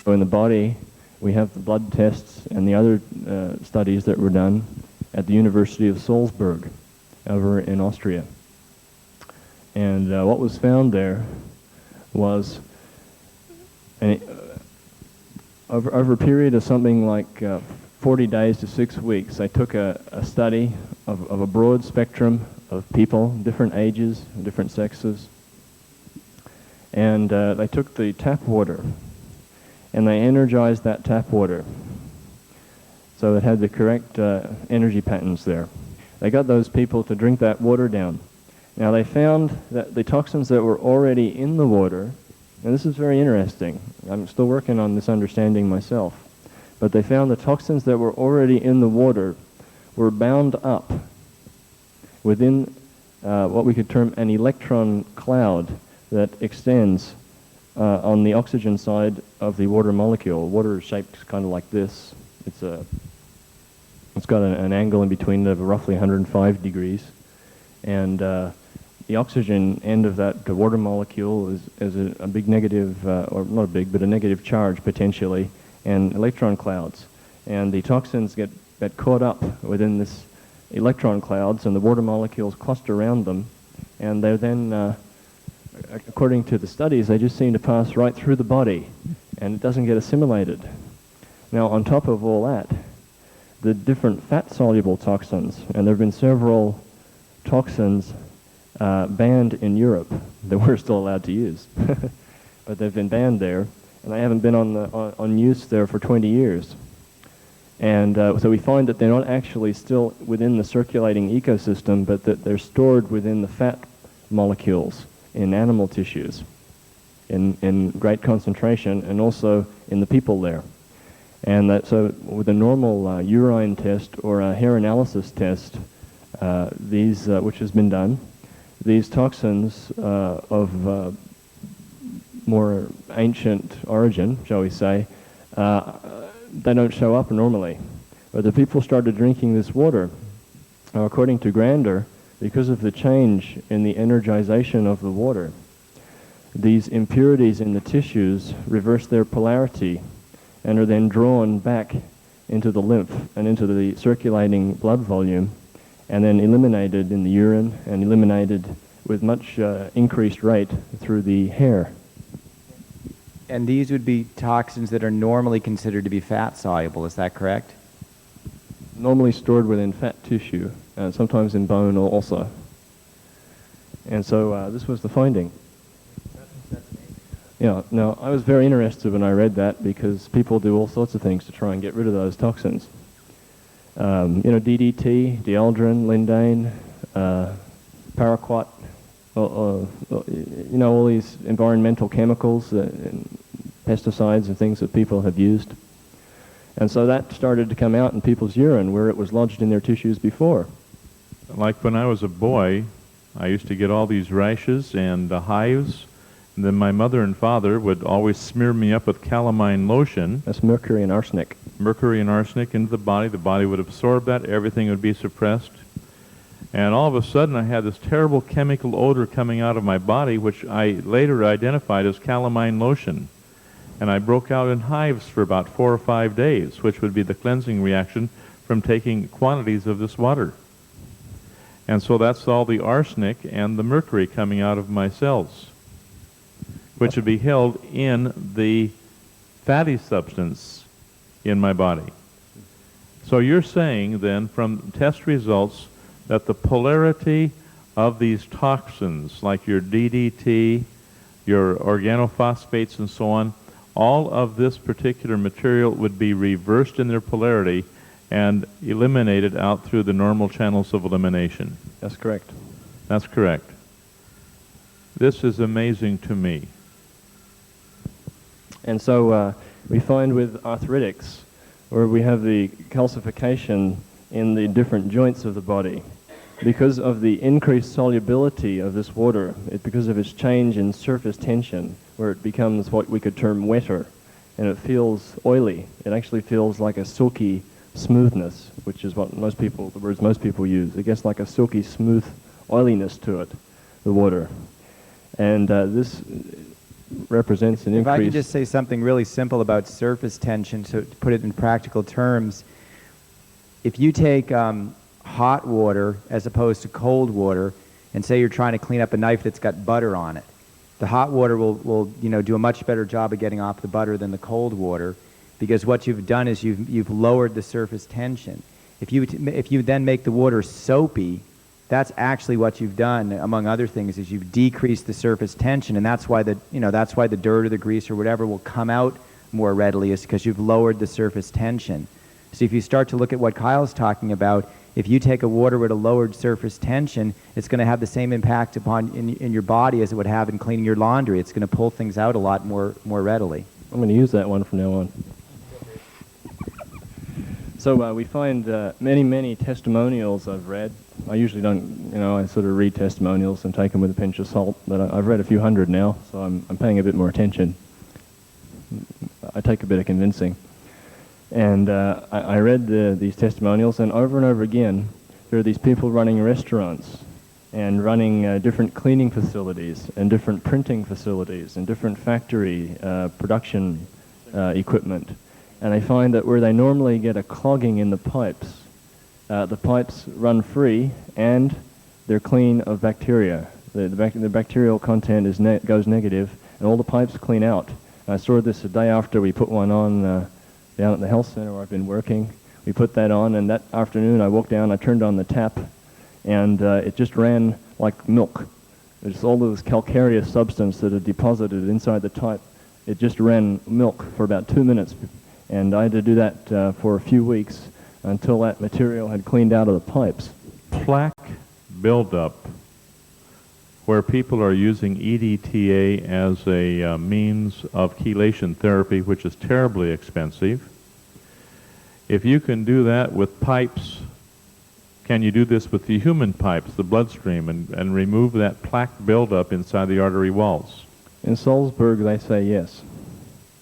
So in the body, we have the blood tests and the other studies that were done at the University of Salzburg over in Austria. And what was found there was, over a period of something like 40 days to 6 weeks, they took a study of a broad spectrum of people, different ages, different sexes, and they took the tap water and they energized that tap water so it had the correct energy patterns there. They got those people to drink that water down. Now they found that the toxins that were already in the water, and this is very interesting, I'm still working on this understanding myself, but they found the toxins that were already in the water were bound up within what we could term an electron cloud that extends on the oxygen side of the water molecule. Water is shaped kind of like this. It's got an angle in between of roughly 105 degrees, and the oxygen end of that water molecule is a big negative, or not a big, but a negative charge potentially, and electron clouds. And the toxins get caught up within this electron clouds, and the water molecules cluster around them, and they're then, according to the studies, they just seem to pass right through the body, and it doesn't get assimilated. Now, on top of all that, the different fat-soluble toxins, and there have been several toxins banned in Europe that we're still allowed to use, but they've been banned there, and they haven't been on use there for 20 years. And so we find that they're not actually still within the circulating ecosystem, but that they're stored within the fat molecules in animal tissues in great concentration, and also in the people there. And so with a normal urine test or a hair analysis test, which has been done, these toxins of more ancient origin, shall we say, they don't show up normally. But the people started drinking this water. Now, according to Grander, because of the change in the energization of the water, these impurities in the tissues reverse their polarity and are then drawn back into the lymph and into the circulating blood volume, and then eliminated in the urine and eliminated with much increased rate through the hair. And these would be toxins that are normally considered to be fat-soluble, is that correct? Normally stored within fat tissue, and sometimes in bone also. And so this was the finding. Yeah, now I was very interested when I read that, because people do all sorts of things to try and get rid of those toxins. DDT, dieldrin, lindane, paraquat, all these environmental chemicals, and pesticides and things that people have used. And so that started to come out in people's urine where it was lodged in their tissues before. Like when I was a boy, I used to get all these rashes and hives, and then my mother and father would always smear me up with calamine lotion. That's mercury and arsenic. Mercury and arsenic into the body would absorb that, everything would be suppressed. And all of a sudden I had this terrible chemical odor coming out of my body, which I later identified as calamine lotion. And I broke out in hives for about 4 or 5 days, which would be the cleansing reaction from taking quantities of this water. And so that's all the arsenic and the mercury coming out of my cells, which would be held in the fatty substance in my body. So you're saying then, from test results, that the polarity of these toxins, like your DDT, your organophosphates and so on, all of this particular material would be reversed in their polarity and eliminated out through the normal channels of elimination. That's correct. That's correct. This is amazing to me. And so we find with arthritics, where we have the calcification in the different joints of the body, because of the increased solubility of this water, because of its change in surface tension, where it becomes what we could term wetter, and it feels oily. It actually feels like a silky smoothness, which is what the words most people use. It gets like a silky smooth oiliness to it, the water. And this represents an If I increase. can just say something really simple about surface tension, so to put it in practical terms, if you take hot water as opposed to cold water, and say you're trying to clean up a knife that's got butter on it, the hot water will do a much better job of getting off the butter than the cold water, because what you've done is you've lowered the surface tension. If you then make the water soapy, that's actually what you've done, among other things, is you've decreased the surface tension, and that's why the dirt or the grease or whatever will come out more readily, is because you've lowered the surface tension. So if you start to look at what Kyle's talking about, if you take a water with a lowered surface tension, it's going to have the same impact in your body as it would have in cleaning your laundry. It's going to pull things out a lot more readily. I'm going to use that one from now on. So we find many testimonials I've read. I usually don't, I sort of read testimonials and take them with a pinch of salt, but I've read a few hundred now, so I'm paying a bit more attention. I take a bit of convincing. And I read these testimonials, and over again, there are these people running restaurants and running different cleaning facilities and different printing facilities and different factory production equipment. And I find that where they normally get a clogging in the pipes run free and they're clean of bacteria. The bacterial content goes negative, and all the pipes clean out. And I saw this a day after we put one on down at the health center where I've been working. We put that on, and that afternoon I woke down, I turned on the tap, and it just ran like milk. There's all those calcareous substance that had deposited inside the pipe. It just ran milk for about 2 minutes, and I had to do that for a few weeks until that material had cleaned out of the pipes. Plaque buildup, where people are using EDTA as a means of chelation therapy, which is terribly expensive. If you can do that with pipes, can you do this with the human pipes, the bloodstream, and remove that plaque buildup inside the artery walls? In Salzburg, they say yes.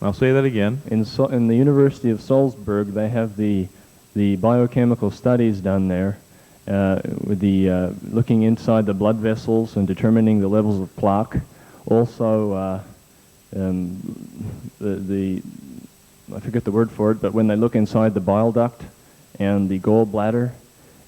I'll say that again. In the University of Salzburg, they have the biochemical studies done there, with looking inside the blood vessels and determining the levels of plaque. Also, I forget the word for it, but when they look inside the bile duct and the gallbladder,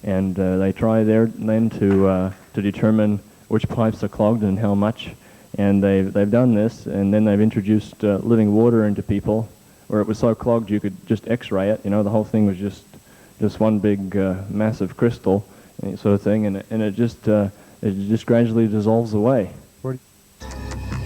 and they try there then to determine which pipes are clogged and how much. And they've done this, and then they've introduced living water into people, where it was so clogged you could just X-ray it. The whole thing was just one big massive crystal sort of thing, and it just gradually dissolves away.